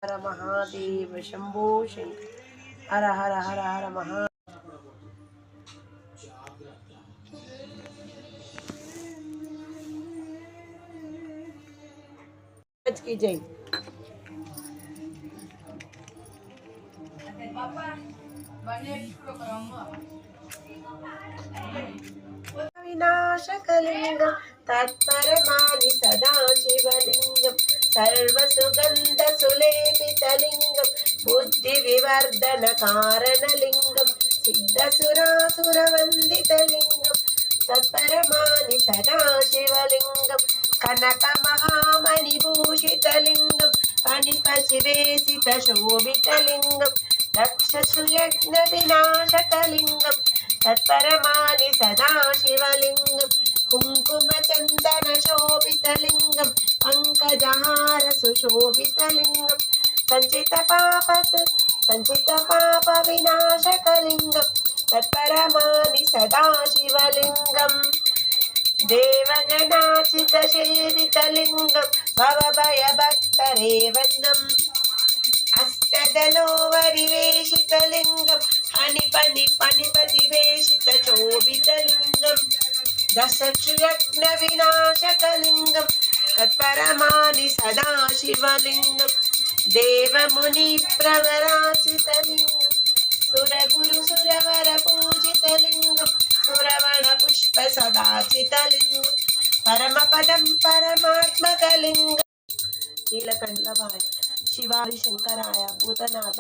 हर महादेव शंभो शंकर हर हर हर हर महा की जय। विनाशकलिंगं तत्परमानि सदा शिवलिंगं सर्वसुगन्धसुलेपितलिंगं बुद्धिविवर्धनकारणलिंगं सिद्धसुरासुरवन्दितलिंगं तत्परमानि सदा शिवलिंगं कनकमहामणिभूषितलिंगं फणिपशिवेशितशोभितलिंगं दक्षसुयज्ञविनाशकलिंगं तत्परमानि सदा शिवलिंगं कुङ्कुमचन्दनशोभितलिंगं पङ्कजहार सुशोभितलिंगं सञ्चितपापविनाशकलिंगं तत्परमानि सदा शिवलिंगं देवगणाचितसेवितलिंगं भवभयभक्तरेवन्दम् अष्टदलोवरिवेशितलिंगं फणिपतिवेशितशोभितलिंगं दशक्षुयज्ञविनाशकलिंगं तत्परमानि सदा शिवलिंगं देवमुनिप्रवराचितलिंगं सुरगुरुसुरवरपूजितलिंगं सुरवणपुष्पसदाचितलिंगं परमपदं परमात्मकलिंगं नीलकण्ठलाय शिवाय शंकराय भूतनाथ